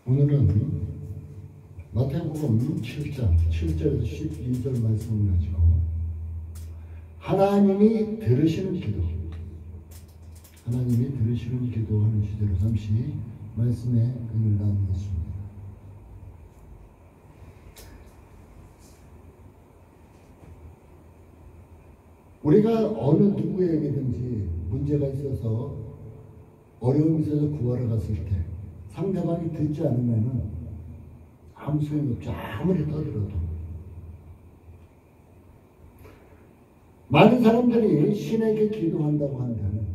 오늘은 마태복음 7장 7절에서 12절 말씀을 가지고 하나님이 들으시는 기도, 하나님이 들으시는 기도하는 주제로 잠시 말씀의 은혜를 나누겠습니다. 우리가 어느 누구에게든지 문제가 있어서 어려움이 있어서 구하러 갔을 때 상대방이 듣지 않으면 아무 소용이 없죠. 아무리 떠들어도. 많은 사람들이 신에게 기도한다고 한다면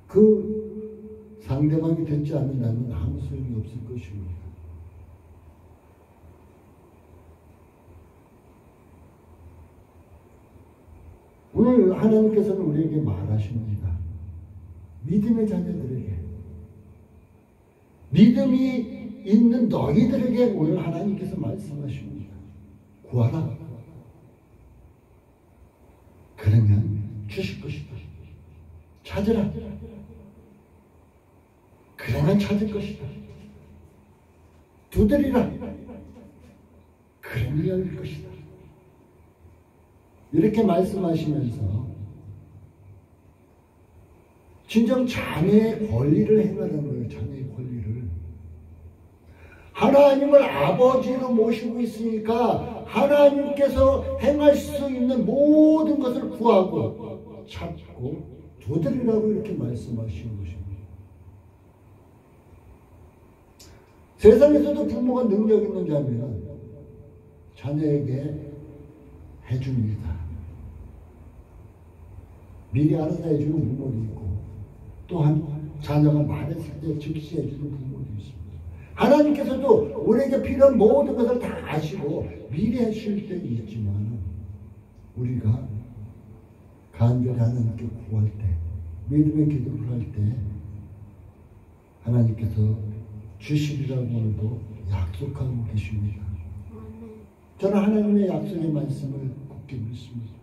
그 상대방이 듣지 않는다면 아무 소용이 없을 것입니다. 오늘 하나님께서는 우리에게 말하십니다. 믿음의 자녀들에게, 믿음이 있는 너희들에게 오늘 하나님께서 말씀하십니다. 구하라. 그러면 주실 것이다. 찾으라. 그러면 찾을 것이다. 두드리라. 그러면 열릴 것이다. 이렇게 말씀하시면서 진정 자녀의 권리를 행하는 거예요. 자녀의 권리를. 하나님을 아버지로 모시고 있으니까 하나님께서 행할 수 있는 모든 것을 구하고 찾고 두드리라고 이렇게 말씀하시는 것입니다. 세상에서도 부모가 능력 있는 자면 자녀에게 해줍니다. 미리 알아서 해주는 부모도 있고 또한 자녀가 말했을 때 즉시 해주는 부모도 있습니다. 하나님께서도 우리에게 필요한 모든 것을 다 아시고 미리 해주실 때도 있지만 우리가 간절히 하나님께 구할 때, 믿음의 기도를 할 때 하나님께서 주시리라고 오늘도 약속하고 계십니다. 저는 하나님의 약속의 말씀을 굳게 믿습니다.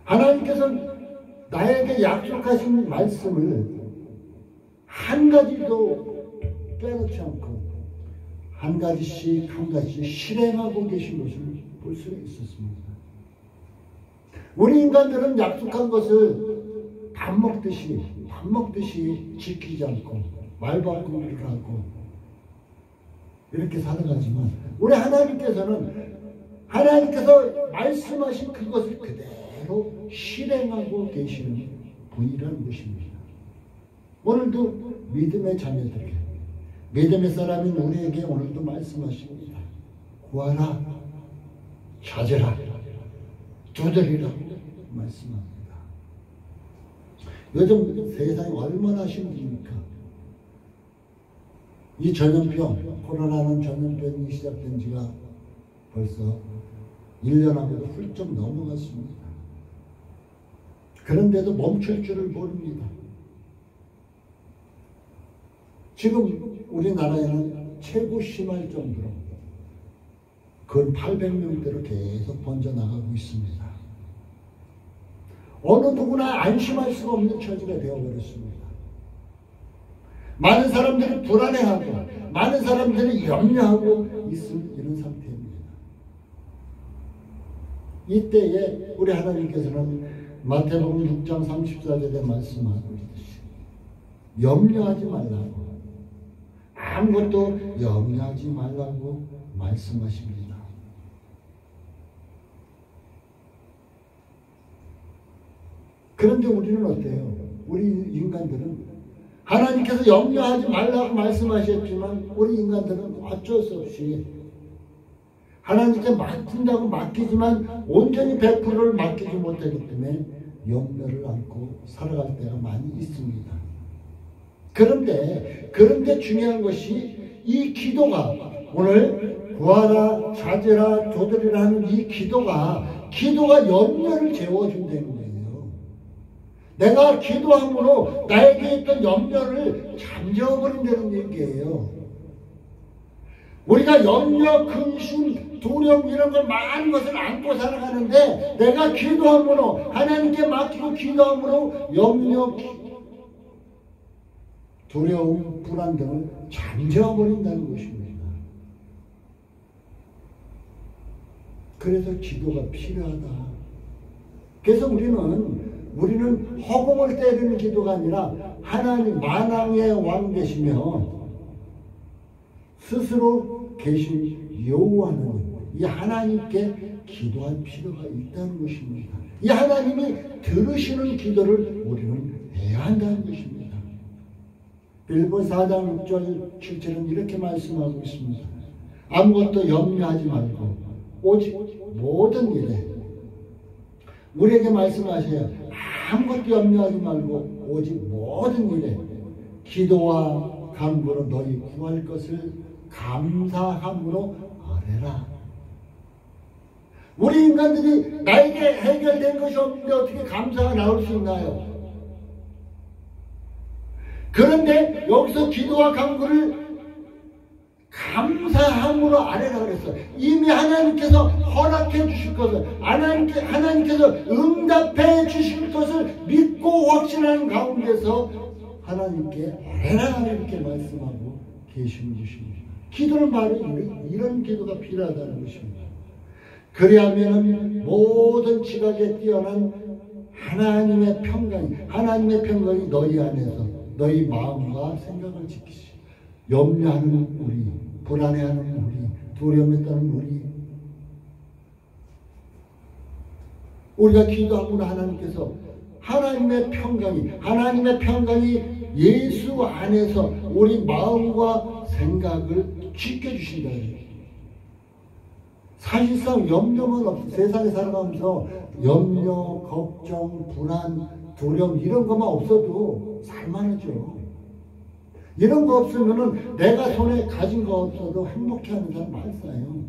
하나님께서 나에게 약속하신 말씀을 한 가지도 빼놓지 않고 한 가지씩 실행하고 계신 것을 볼 수 있었습니다. 우리 인간들은 약속한 것을 밥 먹듯이 지키지 않고 말바꾸기를 하고 이렇게 살아가지만 우리 하나님께서 말씀하신 그것을 그대로 실행하고 계시는 분이라는 것입니다. 오늘도 믿음의 자녀들에게, 믿음의 사람인 우리에게 오늘도 말씀하십니다. 구하라, 찾으라, 두드리라 말씀합니다. 요즘 세상이 얼마나 힘듭니까? 이 전염병, 코로나는 전염병이 시작된 지가 벌써 1년하고도 훌쩍 넘어갔습니다. 그런데도 멈출 줄을 모릅니다. 지금 우리나라에는 최고 심할 정도로 근 800명대로 계속 번져나가고 있습니다. 어느 누구나 안심할 수가 없는 처지가 되어버렸습니다. 많은 사람들이 불안해하고 많은 사람들이 염려하고 있는 이런 상태입니다. 이때에 우리 하나님께서는 마태복음 6장 34절에 말씀하고 있듯이 염려하지 말라고, 아무것도 염려하지 말라고 말씀하십니다. 그런데 우리는 어때요? 우리 인간들은 하나님께서 염려하지 말라고 말씀하셨지만 우리 인간들은 어쩔 수 없이 하나님께 맡긴다고 맡기지만 온전히 100%를 맡기지 못하기 때문에 염려를 안고 살아갈 때가 많이 있습니다. 그런데 중요한 것이 이 기도가 오늘 구하라, 찾으라, 두드리라 하는 이 기도가 염려를 재워준다는 거예요. 내가 기도함으로 나에게 있던 염려를 잠재워버린다는 얘기예요. 우리가 염려, 근심, 두려움 이런 걸 많은 것을 안고 살아가는데 내가 기도함으로 하나님께 맡기고 기도함으로 염려, 두려움, 불안 등을 잠재워버린다는 것입니다. 그래서 기도가 필요하다. 그래서 우리는 허공을 때리는 기도가 아니라 하나님 만왕의 왕 되시며 스스로 계신 여호와 하나님, 이 하나님께 기도할 필요가 있다는 것입니다. 이 하나님이 들으시는 기도를 우리는 해야 한다는 것입니다. 빌립보 4장 6절 7절은 이렇게 말씀하고 있습니다. 아무것도 염려하지 말고 오직 모든 일에, 우리에게 말씀하셔요. 아무것도 염려하지 말고 오직 모든 일에 기도와 간구로 너희 구할 것을 감사함으로 아뢰라. 우리 인간들이 나에게 해결된 것이 없는데 어떻게 감사가 나올 수 있나요? 그런데 여기서 기도와 간구를 감사함으로 아뢰라 그랬어. 이미 하나님께서 허락해 주실 것을, 하나님께서 응답해 주실 것을 믿고 확신하는 가운데서 하나님께 아뢰라 이렇게 말씀하고 계시는 것입니다. 기도는 바로 이런 기도가 필요하다는 것입니다. 그리하면 모든 지각에 뛰어난 하나님의 평강이 너희 안에서 너희 마음과 생각을 지키시. 염려하는 우리, 불안해하는 우리, 두려움에 떠는 우리가 기도하면 하나님께서 하나님의 평강이 예수 안에서 우리 마음과 생각을 지켜주신다. 사실상 염려만 없어. 세상에 살아가면서 염려, 걱정, 불안, 두려움 이런 것만 없어도 살만하죠. 이런 거 없으면은 내가 손에 가진 거 없어도 행복해하는 사람 많아요.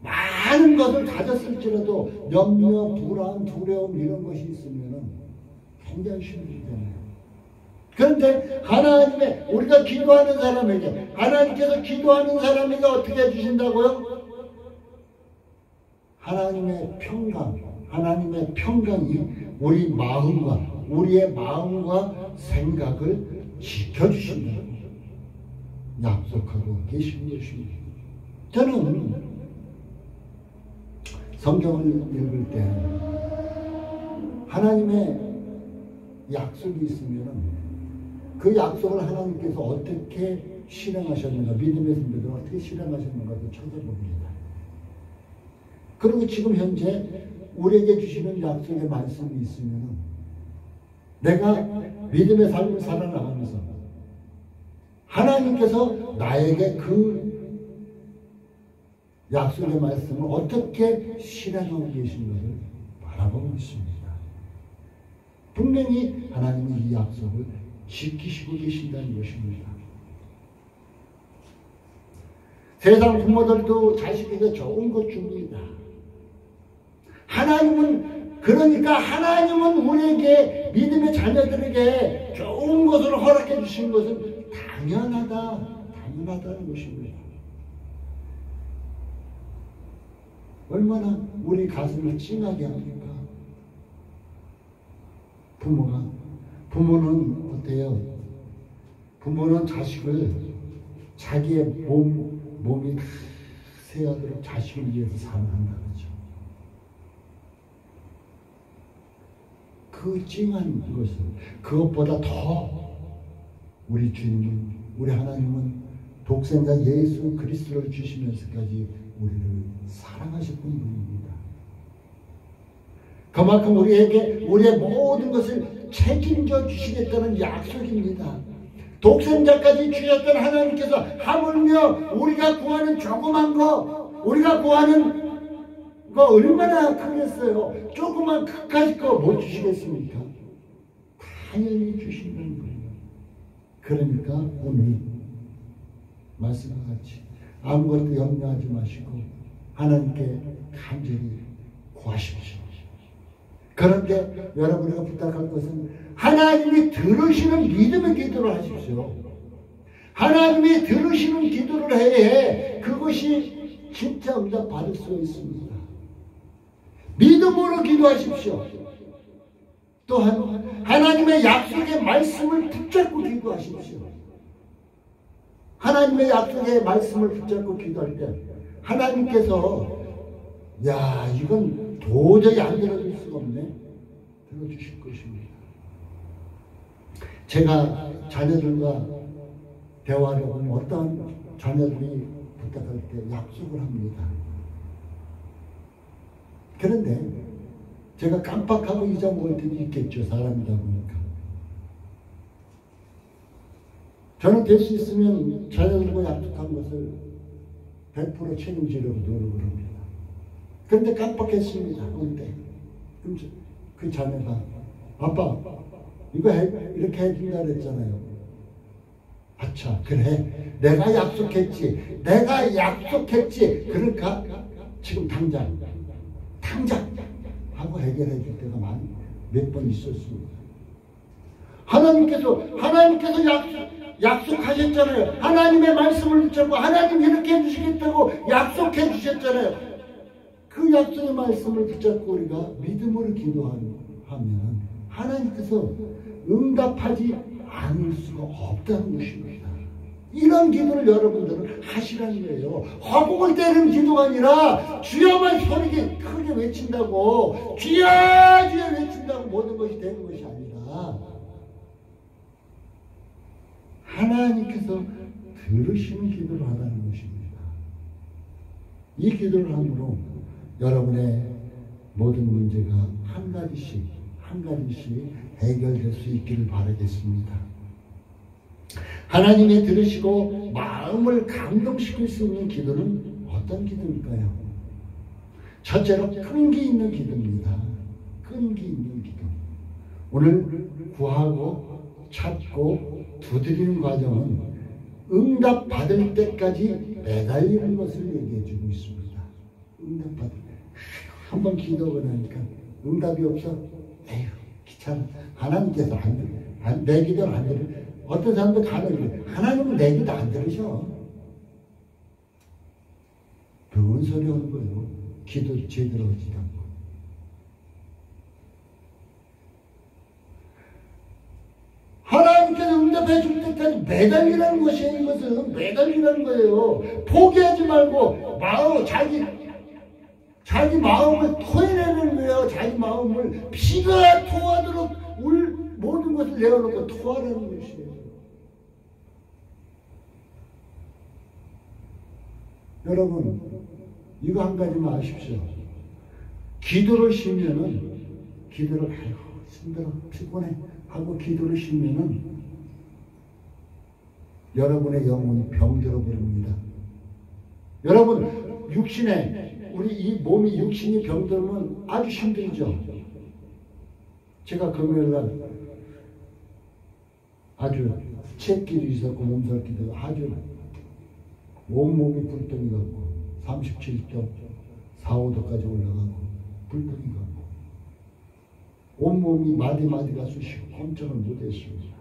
많은 것을 가졌을지라도 염려, 불안, 두려움 이런 것이 있으면은 굉장히 힘들잖아요. 그런데 우리가 기도하는 사람에게, 하나님께서 기도하는 사람에게 어떻게 해주신다고요? 하나님의 평강이 우리의 마음과 생각을 지켜주신다 약속하고 계신 것입니다. 저는 성경을 읽을 때 하나님의 약속이 있으면 그 약속을 하나님께서 어떻게 실행하셨는가, 믿음의 선배들 어떻게 실행하셨는가도 찾아봅니다. 그리고 지금 현재 우리에게 주시는 약속의 말씀이 있으면 내가 믿음의 삶을 살아나가면서 하나님께서 나에게 그 약속의 말씀을 어떻게 실행하고 계신 것을 바라보고 있습니다. 분명히 하나님이 이 약속을 지키시고 계신다는 것입니다. 세상 부모들도 자식에게 좋은 것 줍니다. 하나님은 우리에게, 믿음의 자녀들에게 좋은 것을 허락해 주신 것은 당연하다는 것입니다. 얼마나 우리 가슴을 찡하게 합니까? 부모는 어때요? 부모는 자식을 자기의 몸이 다 새하도록 자식을 위해서 사랑한다 그러죠. 그 찡한 것을, 그것보다 더 우리 주님, 우리 하나님은 독생자 예수 그리스도를 주시면서까지 우리를 사랑하셨던 분입니다. 그만큼 우리에게 우리의 모든 것을 책임져 주시겠다는 약속입니다. 독생자까지 주셨던 하나님께서 하물며 우리가 구하는 조그만 거, 우리가 구하는 거 얼마나 크겠어요. 조그만 그까짓 거 못 주시겠습니까? 당연히 주신다는 거예요. 그러니까 오늘 말씀과 같이 아무것도 염려하지 마시고 하나님께 간절히 구하십시오. 그런데 여러분에게 부탁할 것은 하나님이 들으시는 믿음의 기도를 하십시오. 하나님이 들으시는 기도를 해야 그것이 진짜 응답 받을 수 있습니다. 믿음으로 기도하십시오. 또한 하나님의 약속의 말씀을 붙잡고 기도하십시오. 하나님의 약속의 말씀을 붙잡고 기도할 때 하나님께서 야, 이건 도저히 안 들어줄 수가 없네. 들어주실 것입니다. 제가 자녀들과 대화를 하면 어떤 자녀들이 부탁할 때 약속을 합니다. 그런데 제가 깜빡하고 잊어먹을 때도 있겠죠. 사람이다 보니까. 저는 될 수 있으면 자녀들과 약속한 것을 100% 책임지려고 노력을 합니다. 그런데 깜빡했습니다. 그때 그 자녀가 아빠 이거 이렇게 해준다 그랬잖아요. 아차 그래 내가 약속했지 그러니까 지금 당장 하고 해결해 줄 때가 몇 번 있었습니다. 하나님께서 약속하셨잖아요. 하나님의 말씀을 붙잡고 하나님 이렇게 해주시겠다고 약속해 주셨잖아요. 그 약속의 말씀을 붙잡고 우리가 믿음으로 기도하면 하나님께서 응답하지 않을 수가 없다는 것입니다. 이런 기도를 여러분들은 하시라는 거예요. 허공을 때리는 기도가 아니라 주여만 소리게 크게 외친다고 주여 주여 외친다고 모든 것이 되는 것이 아니라 하나님께서 들으시는 기도를 하라는 것입니다. 이 기도를 함으로 여러분의 모든 문제가 한 가지씩 해결될 수 있기를 바라겠습니다. 하나님의 들으시고 마음을 감동시킬 수 있는 기도는 어떤 기도일까요? 첫째로 끈기 있는 기도입니다. 끈기 있는 기도. 오늘 구하고 찾고 두드리는 과정은 응답 받을 때까지 매달리는 것을 얘기해 주고 있습니다. 응답 받을 때 한번 기도를 하니까 응답이 없어? 에휴 귀찮아. 하나님께서 내 기도를 안 들으. 어떤 사람도 가능해. 하나님은 내 기도 안 들으셔. 뭔 소리 하는 거예요? 기도 제대로 하지 않고. 하나님께서 응답해 줄 때까지 매달리라는 것이에요. 이것은 매달리라는 거예요. 포기하지 말고 자기 마음을 토해내는 거예요. 자기 마음을 피가 토하도록 모든 것을 내어놓고 토하라는 것이에요. 여러분 이거 한 가지만 아십시오. 기도를 쉬면은 아이고 힘들어 피곤해 하고 기도를 쉬면은 여러분의 영혼이 병들어 버립니다. 여러분 우리 이 몸이 육신이 병들면 아주 힘들죠. 제가 금요일날 아주 책기도 있었고 몸살기도 아주 온몸이 불덩이 가고 37.45도까지 올라가고 불덩이 가고 온몸이 마디마디가 쑤시고 꼼짝을 못했습니다.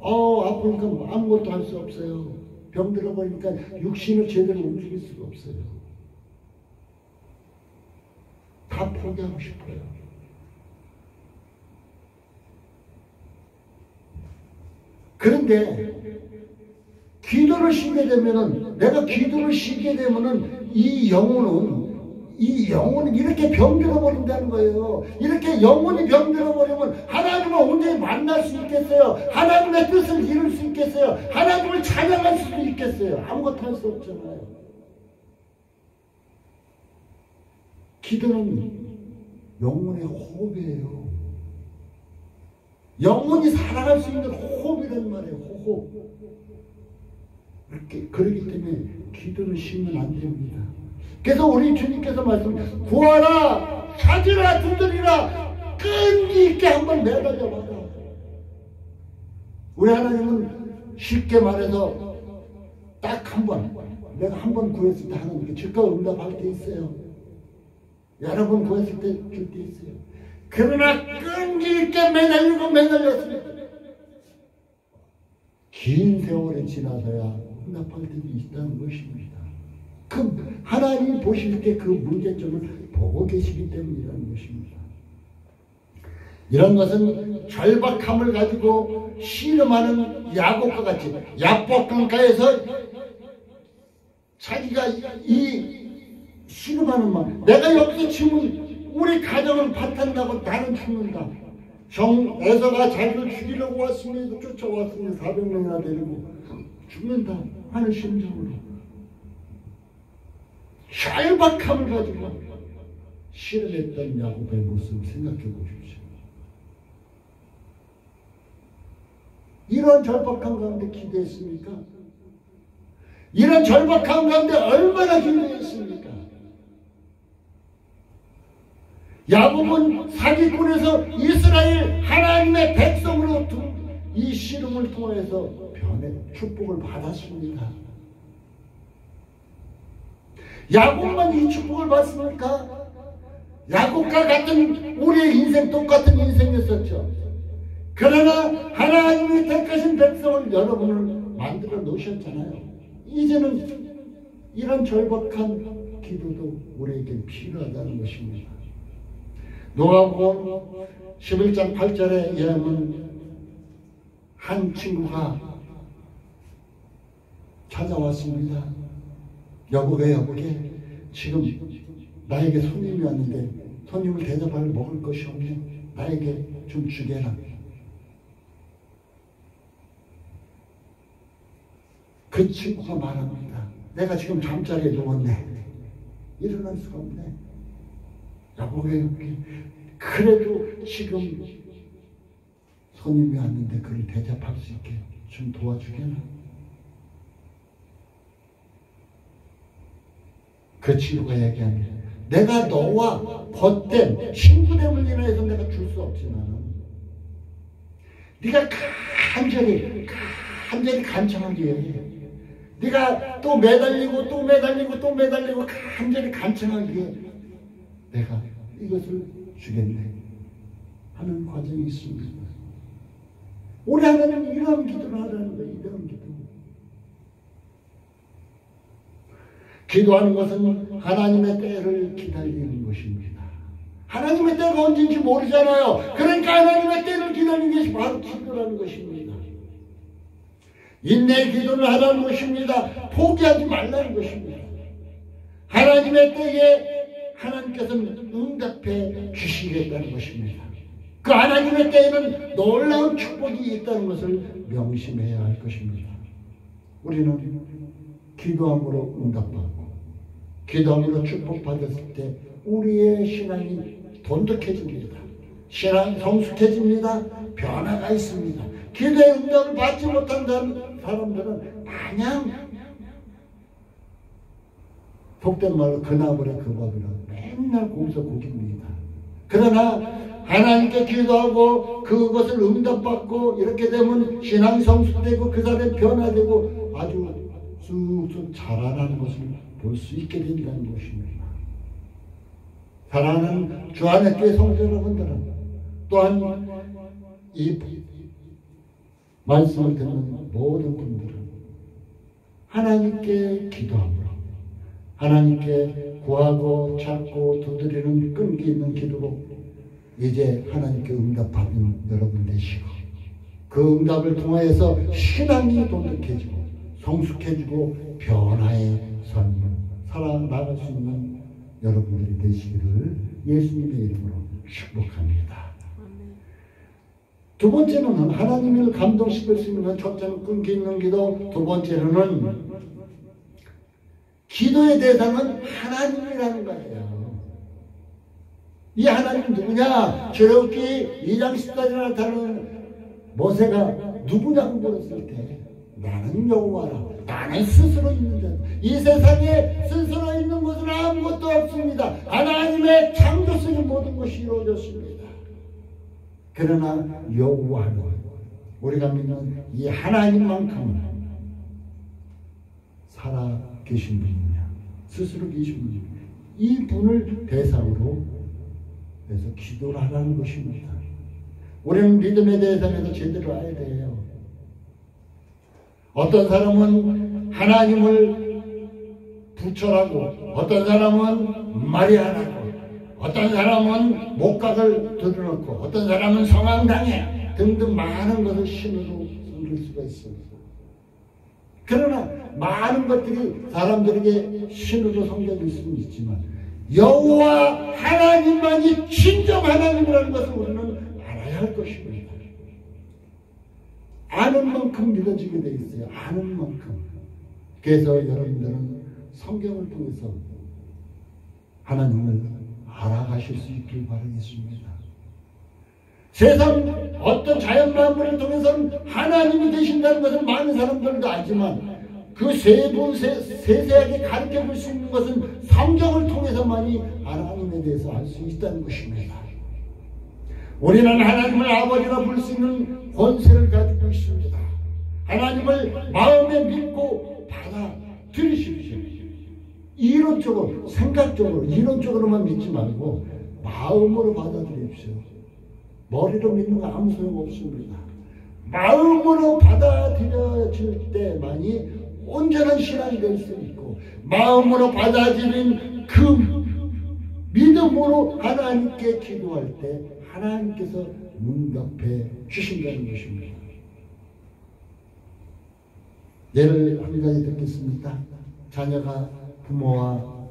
아프니까 아무것도 할 수 없어요. 병들어 버리니까 육신을 제대로 움직일 수가 없어요. 다 포기하고 싶어요. 그런데 기도를 쉬게 되면은 이 영혼은 이렇게 병들어 버린다는 거예요. 이렇게 영혼이 병들어 버리면 하나님을 온전히 만날 수 있겠어요? 하나님의 뜻을 이룰 수 있겠어요? 하나님을 찬양할 수도 있겠어요? 아무것도 할 수 없잖아요. 기도는 영혼의 호흡이에요. 영혼이 살아갈 수 있는 호흡이란 말이에요. 호흡. 그렇기 때문에 기도는 쉬면 안 됩니다. 그래서 우리 주님께서 구하라, 찾으라, 두드리라, 끈기 있게 한번 매달려 봐라. 우리 하나님은 쉽게 말해서 딱 한 번, 내가 한 번 구했을 때 하나님께 즉각 응답할 때 있어요. 여러 번 구했을 때 줄 때 있어요. 그러나 끈기 있게 매달렸습니다. 긴 세월이 지나서야 응답할 때도 있다는 것입니다. 하나님이 보실 때 그 문제점을 보고 계시기 때문이라는 것입니다. 이런 것은 절박함을 가지고 씨름하는 야곱과 같이 야복강가에서 자기가 이 씨름하는 마음, 내가 여기서 지면 우리 가정을 파탄다고 나는 죽는다. 에서가 자기를 죽이려고 왔으니 쫓아왔으니 400명이나 데리고 죽는다 하는 심정으로 절박함을 가지고 씨름했던 야곱의 모습을 생각해 보십시오. 이런 절박함 가운데 기대했습니까? 이런 절박함 가운데 얼마나 기대했습니까? 야곱은 사기꾼에서 이스라엘 하나님의 백성으로 이 씨름을 통해서 축복을 받았습니다. 야곱만 이 축복을 받습니까? 야곱과 같은 우리의 인생 똑같은 인생이었었죠. 그러나 하나님이 택하신 백성을 여러분을 만들어 놓으셨잖아요. 이제는 이런 절박한 기도도 우리에게 필요하다는 것입니다. 누가복음 11장 8절에 예언은 한 친구가 찾아왔습니다. 여보게 지금 나에게 손님이 왔는데 손님을 대접할 먹을 것이 없네. 나에게 좀 주게라. 그 친구가 말합니다. 내가 지금 잠자리에 누웠네. 일어날 수가 없네. 여보게 그래도 지금 손님이 왔는데 그를 대접할 수 있게 좀 도와주게나. 그 친구가 얘기합니다. 내가 너와 벗됨, 친구됨을 인해서 내가 줄 수 없지만 네가 간절히 간청하기에 네가 또 매달리고 간절히 간청하기에 내가 이것을 주겠네 하는 과정이 있습니다. 우리 하나님은 이런 기도를 하라는 거예요. 이런 기도. 기도하는 것은 하나님의 때를 기다리는 것입니다. 하나님의 때가 언제인지 모르잖아요. 그러니까 하나님의 때를 기다리는 것이 바로 기도라는 것입니다. 인내의 기도를 하라는 것입니다. 포기하지 말라는 것입니다. 하나님의 때에 하나님께서는 응답해 주시겠다는 것입니다. 그 하나님의 때에는 놀라운 축복이 있다는 것을 명심해야 할 것입니다. 우리는 기도함으로 응답받고 기도함으로 축복받았을 때 우리의 신앙이 돈독해집니다. 신앙이 성숙해집니다. 변화가 있습니다. 기도의 응답을 받지 못한 사람들은 마냥 속된 말로 그나물에 그 밥이라 맨날 거기서 고깁니다. 그러나 하나님께 기도하고 그것을 응답받고 이렇게 되면 신앙이 성숙되고 그 사람이 변화되고 아주 쑥쑥 자라나는 것을 볼 수 있게 된다는 것입니다. 사랑하는 주안의 교회 성도 여러분들은 또한 이 말씀을 듣는 모든 분들은 하나님께 기도함으로 하나님께 구하고 찾고 두드리는 끈기 있는 기도로 이제 하나님께 응답받는 여러분 되시고 그 응답을 통하여서 신앙이 돈독해지고 성숙해지고 변화의 삶을 살아나갈 수 있는 여러분들이 되시기를 예수님의 이름으로 축복합니다. 두 번째는 하나님을 감동시킬 수 있는 첫째는 끈기 있는 기도, 두 번째는 기도의 대상은 하나님이라는 거예요. 이 하나님 누구냐? 출애굽기 2장 14절에 나타나는 모세가 누구냐고 물었을 때 나는 여호와라. 나는 스스로 있는 자. 이 세상에 스스로 있는 것은 아무것도 없습니다. 하나님의 창조 속에 모든 것이 이루어졌습니다. 그러나 여호와는 우리가 믿는 이 하나님만큼 살아 계신 분이냐, 스스로 계신 분이냐, 이 분을 대상으로 해서 기도를 하라는 것입니다. 우리는 믿음의 대상에서 제대로 알아야 돼요. 어떤 사람은 하나님을 부처라고, 어떤 사람은 마리아라고, 어떤 사람은 목각을 드러놓고 어떤 사람은 성황당해 등등 많은 것을 신으로 섬길 수가 있습니다. 그러나 많은 것들이 사람들에게 신으로 섬겨질 수는 있지만 여호와 하나님만이 진정 하나님이라는 것을 우리는 알아야 할 것입니다. 아는 만큼 믿어지게 되어 있어요. 아는 만큼. 그래서 여러분들은 성경을 통해서 하나님을 알아가실 수 있길 바라겠습니다. 세상 어떤 자연 만물을 통해서는 하나님이 되신다는 것은 많은 사람들도 알지만 그 세세하게 가르쳐 볼 수 있는 것은 성경을 통해서만이 하나님에 대해서 알 수 있다는 것입니다. 우리는 하나님을 아버지라 부를 수 있는 권세를 가지고 있습니다. 하나님을 마음에 믿고 받아들이십시오. 이론적으로, 생각적으로, 이론적으로만 믿지 말고 마음으로 받아들이십시오. 머리로 믿는 거 아무 소용없습니다. 마음으로 받아들여질 때만이 온전한 신앙이 될 수 있고 마음으로 받아들인 그 믿음으로 하나님께 기도할 때 하나님께서 응답해 주신다는 것입니다. 예를 한 가지 듣겠습니다. 자녀가 부모와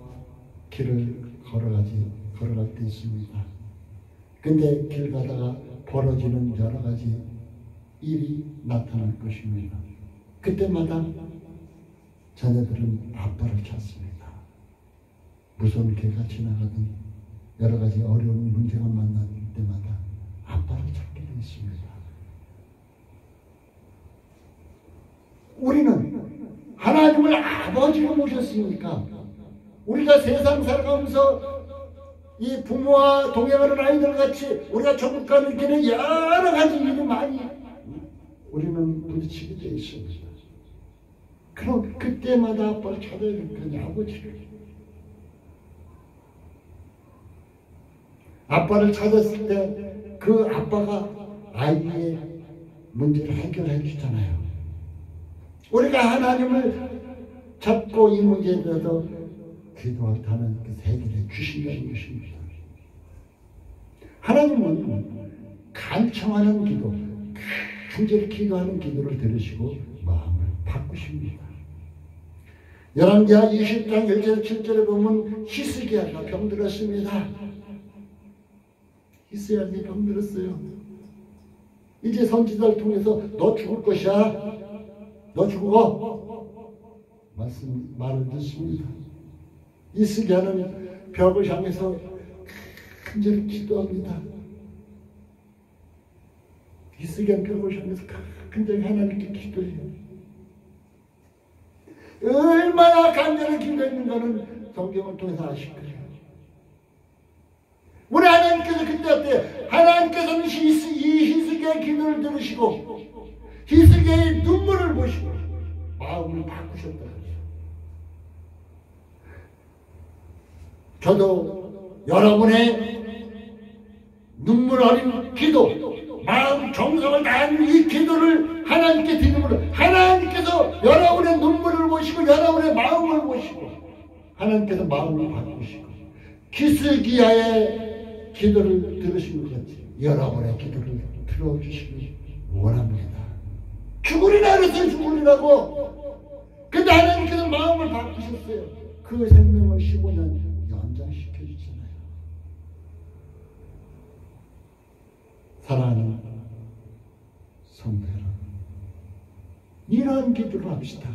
길을 걸어갈 때 있습니다. 근데 길 가다가 벌어지는 여러 가지 일이 나타날 것입니다. 그때마다 자녀들은 아빠를 찾습니다. 무서운 개가 지나가든 여러 가지 어려운 문제가 만날 때마다 아빠를 찾게 되어 있습니다. 우리는 하나님을 아버지로 모셨으니까 우리가 세상 살아가면서 이 부모와 동행하는 아이들 같이 우리가 조국 가는 길에 여러 가지 일이 많이 우리는 부딪히게 되어 있습니다. 그럼 그때마다 아빠를 찾아야 될 거냐, 아버지를. 아빠를 찾았을 때 그 아빠가 아이의 문제를 해결해 주잖아요. 우리가 하나님을 찾고 이 문제에 대해서 기도할 때 하나님께서 해결해 주신다는 것입니다. 하나님은 간청하는 기도, 간절히 기도하는 기도를 들으시고 마음을 바꾸십니다. 열왕기하 20장 1절 7절에 보면 히스기야가 병들었습니다. 히스기야가 병들었어요. 이제 선지자를 통해서 너 죽을 것이야. 너 죽어. 말을 듣습니다. 히스기야는 벽을 향해서 간절히 기도합니다. 히스기야는 벽을 향해서 간절히 하나님께 기도해요. 얼마나 간절히 기도했는가는 성경을 통해서 아실 거예요. 우리 하나님께서 그때 어때요? 하나님께서는 이 히스기야의 기도를 들으시고 히스기야의 눈물을 보시고 마음을 바꾸셨다는 거예요. 저도 여러분의 눈물 어린 기도, 마음 정성을 다하는 이 기도를 하나님께 드림으로 하나님께서 여러분의 눈물을 보시고 여러분의 마음을 보시고 하나님께서 마음을 바꾸시고 히스기야의 기도를 들으신 것 같이 여러분의 기도를 들어주시기 원합니다. 죽으리라 그랬어요. 죽으리라고. 근데 하나님께서 마음을 바꾸셨어요. 그 생명을 15년 연장시켜 주잖아요. 사랑하는 성도 여러분, 이러한 기도를 합시다.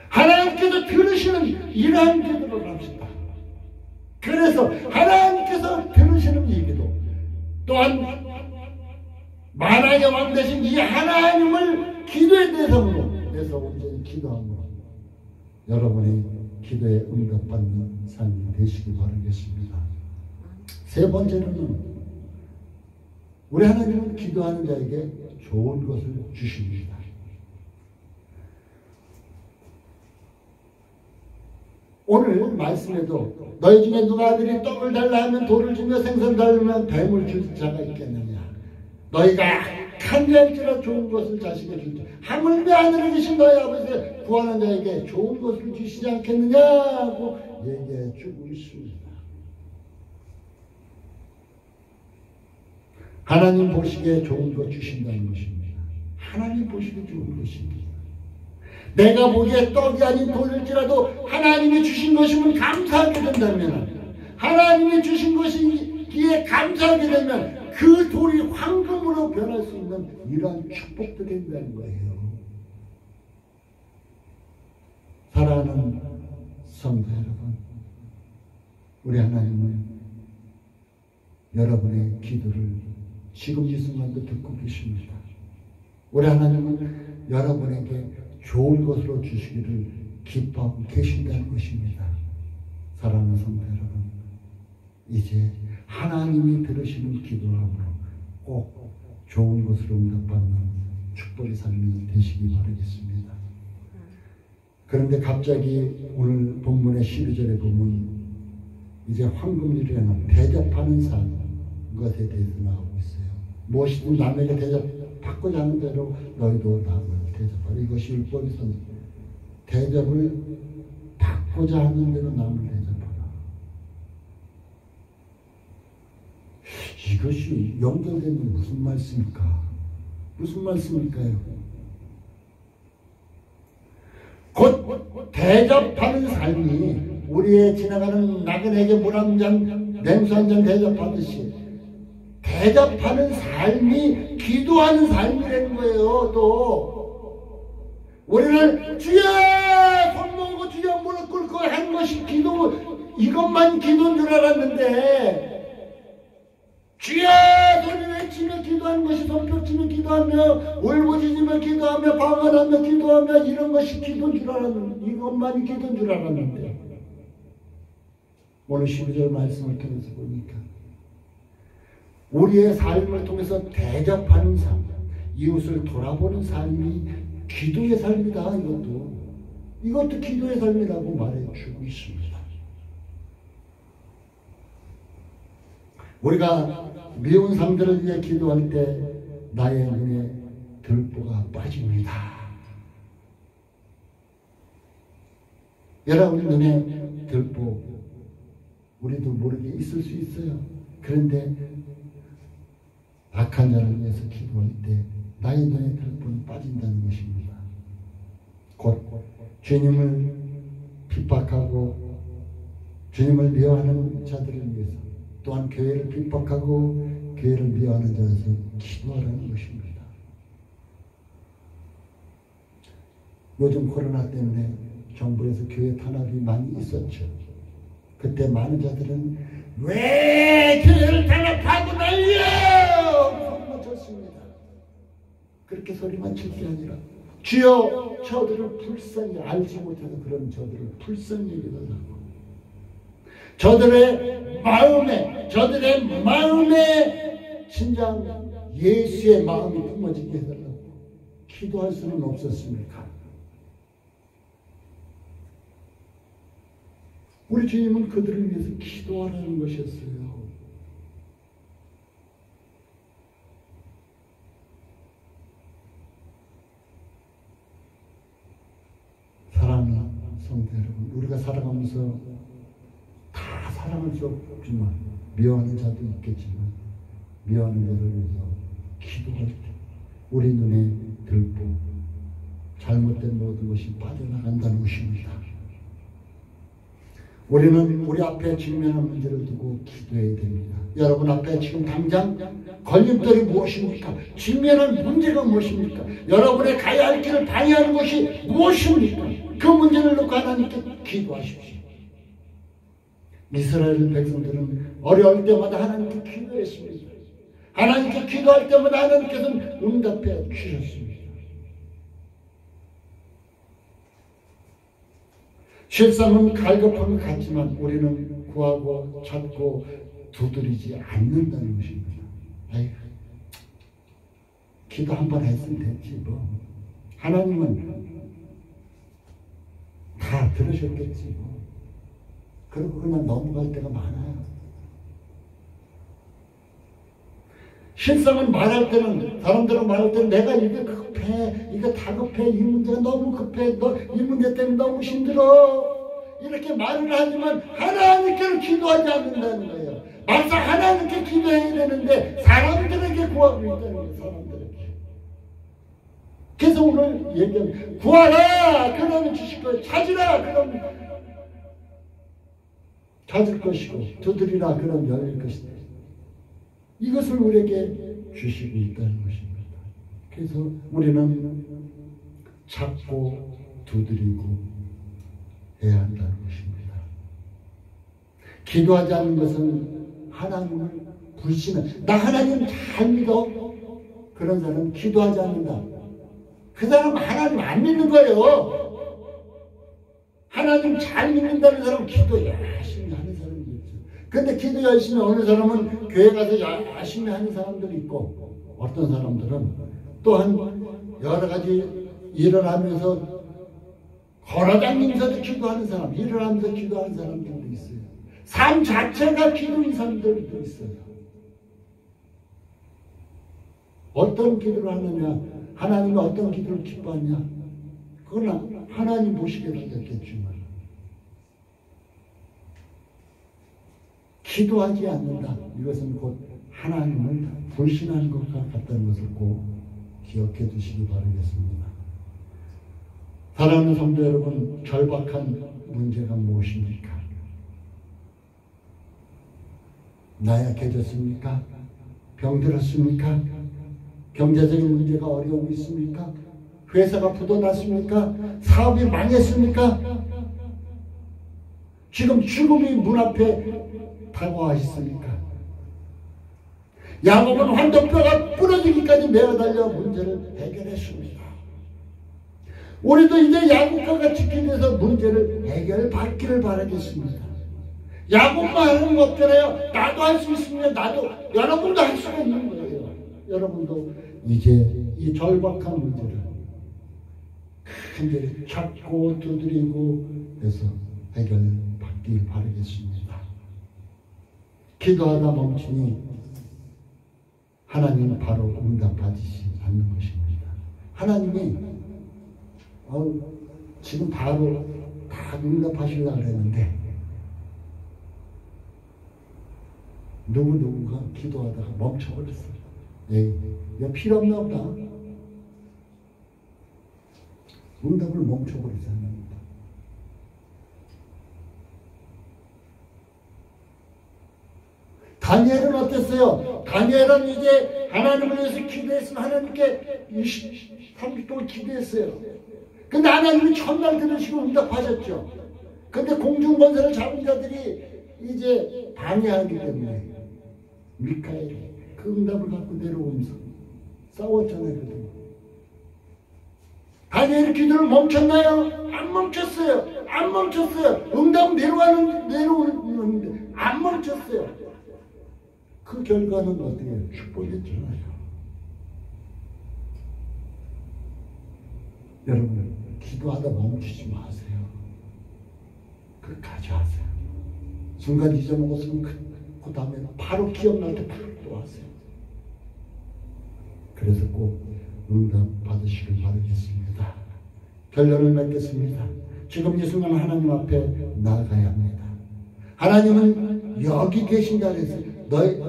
하나님께서 들으시는 이러한 기도를 합시다. 그래서 하나님께서 들으시는 이 기도 또한 만왕의 왕 되신 이 하나님을 기도의 대상으로 온전히 기도함으로 여러분의 기도에 응답받는 삶이 되시기 바라겠습니다. 세 번째는 우리 하나님은 기도하는 자에게 좋은 것을 주십니다. 오늘 말씀에도 너희 중에 누가 아들이 떡을 달라 하면 돌을 주며 생선 달라면 뱀을 줄 자가 있겠느냐. 너희가 간절할지라 좋은 것을 자식에게 줄지 하물며 하늘에 계신 너희 아버지 구하는 자에게 좋은 것을 주시지 않겠느냐고 얘기해 주고 있습니다. 하나님 보시기에 좋은 것 주신다는 것입니다. 하나님 보시기에 좋은 것입니다. 내가 보기에 떡이 아닌 돌일지라도 하나님이 주신 것이면 감사하게 된다면, 하나님이 주신 것이기에 감사하게 되면 그 돌이 황금으로 변할 수 있는 이러한 축복도 된다는 거예요. 사랑하는 성도 여러분, 우리 하나님은 여러분의 기도를 지금 이 순간도 듣고 계십니다. 우리 하나님은 여러분에게 좋은 것으로 주시기를 기뻐하고 계신다는 것입니다. 사랑하는 성도 여러분, 이제 하나님이 들으시는 기도함으로 꼭 좋은 것으로 응답받는 축복의 삶이 되시기 바라겠습니다. 그런데 갑자기 오늘 본문의 12절에 보면 이제 황금률이라는 대접하는 삶, 것에 대해서 나오고 있어요. 무엇이든 남에게 대접받고자 하는 대로 너희도 남을 대접하라. 이것이 율법에서는 대접을 받고자 하는 대로 남을 대접하라. 이것이 연결되는 무슨 말씀일까? 무슨 말씀일까요? 곧 대접하는 삶이 우리의 지나가는 나그네에게 물 한 잔, 냉수 한 잔 대접하듯이 대접하는 삶이 기도하는 삶이라는 거예요. 또 우리는 주여 손 모으고 주여 무릎 꿇고 하는 것이 기도, 이것만 기도인 줄 알았는데, 주여 소리 외치며 기도하는 것이, 손뼉치며 기도하며 울부짖으며 기도하며 방언하며 기도하며 이런 것이 기도인 줄 알았는데, 이것만이 기도인 줄 알았는데, 오늘 12절 말씀을 통해서 보니까 우리의 삶을 통해서 대접하는 삶, 이웃을 돌아보는 삶이 기도의 삶이다. 이것도 기도의 삶이라고 말해주고 있습니다. 우리가 미운 삶들을 위해 기도할 때 나의 눈에 들보가 빠집니다. 여러분 눈에 들보 우리도 모르게 있을 수 있어요. 그런데 악한 자를 위해서 기도할 때 나의 눈에 들보는 빠진다는 것입니다. 곧 주님을 핍박하고 주님을 미워하는 자들을 위해서, 또한 교회를 핍박하고 교회를 미워하는 자에서 기도하라는 것입니다. 요즘 코로나 때문에 정부에서 교회 탄압이 많이 있었죠. 그때 많은 자들은 왜 교회를 탄압하고 날려! 소리만 쳤습니다. 그렇게 소리만 칠 게 아니라 주여 저들을 불쌍히, 알지 못하는 그런 저들을 불쌍히 여겨달라고, 저들의 마음에 진정 예수의 마음이 품어지게 해달라고 기도할 수는 없었습니까? 우리 주님은 그들을 위해서 기도하라는 것이었어요. 사랑하는 성도 여러분, 우리가 살아가면서 다 사랑할 수 없지만 미워하는 자도 있겠지만, 미워하는 자를 위해서 기도할 때 우리 눈에 들보 잘못된 모든 것이 빠져나간다는 것입니다. 우리는 우리 앞에 직면한 문제를 두고 기도해야 됩니다. 여러분 앞에 지금 당장 걸림돌이 무엇입니까? 직면한 문제가 무엇입니까? 여러분의 가야 할 길을 방해하는 것이 무엇입니까? 그 문제를 놓고 하나님께 기도하십시오. 이스라엘 백성들은 어려울 때마다 하나님께 기도했습니다. 하나님께 기도할 때마다 하나님께서는 응답해 주셨습니다. 실상은 갈급한 것 같지만 우리는 구하고 찾고 두드리지 않는다는 것입니다. 아이고, 기도 한 번 했으면 됐지 뭐. 하나님은 다 들으셨겠지 뭐. 그리고 그냥 넘어갈 때가 많아요. 실상은 말할 때는, 사람들은 말할 때는 내가 이게 급해, 이게 다급해, 이 문제가 너무 급해, 이 문제 때문에 너무 힘들어, 이렇게 말을 하지만 하나님께는 기도하지 않는다는 거예요. 막상 하나님께 기도해야 되는데 사람들에게 구하고 있다는 거예요, 사람들에게. 그래서 오늘 얘기하면 구하라 그러면 주실 거예요. 찾으라 그러면 찾을 것이고 두드리라 그러면 열릴 것이다. 이것을 우리에게 주시고 있다는 것입니다. 그래서 우리는 찾고 두드리고 해야 한다는 것입니다. 기도하지 않는 것은 하나님을 불신해. 나 하나님 잘 믿어. 그런 사람은 기도하지 않는다. 그 사람은 하나님 안 믿는 거예요. 하나님 잘 믿는다는 사람은 기도 열심히 하는 사람이 있죠. 근데 기도 열심히 어느 사람은 교회 가서 열심히 하는 사람들이 있고, 어떤 사람들은 또한 여러 가지 일을 하면서 걸어다니면서도 기도하는 사람, 일을 하면서 기도하는 사람들도 있어요. 삶 자체가 기도인 사람들도 있어요. 어떤 기도를 하느냐, 하나님이 어떤 기도를 기뻐하냐, 그건 하나님 보시게 되겠지만 기도하지 않는다. 이것은 곧 하나님을 불신하는 것 같다는 것을 꼭 기억해 두시기 바라겠습니다. 사랑하는 성도 여러분, 절박한 문제가 무엇입니까? 나약해졌습니까? 병들었습니까? 경제적인 문제가 어려움이 있습니까? 회사가 부도났습니까? 사업이 망했습니까? 지금 죽음이 문 앞에 다가와 있습니까? 야곱은 환도뼈가 부러지기까지 매어달려 문제를 해결했습니다. 우리도 이제 야곱과 같이 기도해서 문제를 해결받기를 바라겠습니다. 야곱만 하는 거 없잖아요. 나도 할 수 있으면 나도, 여러분도 할 수가 있는 거예요. 여러분도 이제 이 절박한 문제를 큰절히 찾고 두드리고 해서 해결받길 바라겠습니다. 기도하다 멈추니 하나님은 바로 응답하지 않는 것입니다. 하나님이 지금 바로 다 응답하시려고 했는데 누군가 기도하다가 멈춰버렸어요. 이거 필요 없나 보다. 응답을 멈춰버리지 않습니다. 다니엘은 어땠어요? 다니엘은 이제 하나님을 위해서 기도했으면 하나님께 23일 동안 기도했어요. 근데 하나님이 첫날 들으시고 응답하셨죠. 근데 공중권세를 잡은 자들이 이제 방해하기 때문에 미카엘이 그 응답을 갖고 내려오면서 싸웠잖아요. 다니엘의 기도를 멈췄나요? 안 멈췄어요. 안 멈췄어요. 응답은 내려오는데 안 멈췄어요. 그 결과는 어떻게 해요? 축복이었잖아요. 여러분, 기도하다 멈추지 마세요. 끝까지 하세요. 순간 잊어먹었으면 그 다음에 바로 기억날 때 바로 또 하세요. 그래서 꼭 응답 받으시길 바라겠습니다. 결론을 맺겠습니다. 지금 이 순간 하나님 앞에 나아가야 합니다. 하나님은 여기 계신다 그랬어요.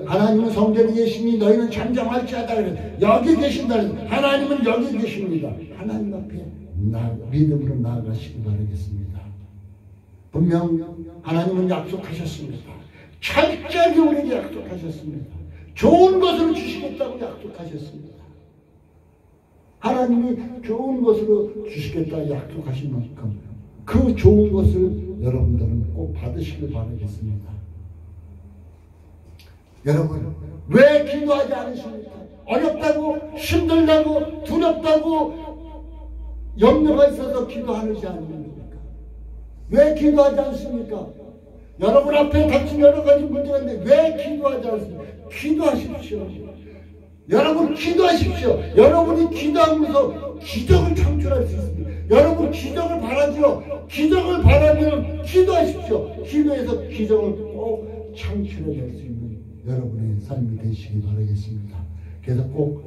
하나님은 성전에 계시니 너희는 잠잠할지어다 그랬어요. 여기 계신다 그랬어요. 하나님은 여기 계십니다. 하나님 앞에 믿음으로 나아가시기 바라겠습니다. 분명 하나님은 약속하셨습니다. 철저하게 우리에게 약속하셨습니다. 좋은 것으로 주시겠다고 약속하셨습니다. 하나님이 좋은 것으로 주시겠다고 약속하신 만큼 그 좋은 것을 여러분들은 꼭 받으시길 바라겠습니다. 여러분, 왜 기도하지 않으십니까? 어렵다고, 힘들다고, 두렵다고 염려가 있어서 기도하지 않습니까? 왜 기도하지 않습니까? 여러분 앞에 닥친 여러 가지 문제가 있는데 왜 기도하지 않습니까? 기도하십시오. 여러분 기도하십시오. 여러분이 기도하면서 기적을 창출할 수 있습니다. 여러분 기적을 바라죠. 기적을 바라면 기도하십시오. 기도해서 기적을 꼭 창출해낼 수 있는 여러분의 삶이 되시기 바라겠습니다. 그래서 꼭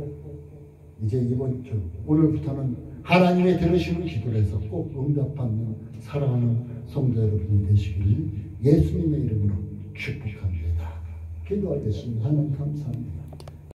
이제 이번 주 오늘부터는 하나님의 들으시는 기도를 해서 꼭 응답받는 사랑하는 성도 여러분이 되시기를 예수님의 이름으로 축복합니다. 기도하겠습니다. 하나님 감사합니다.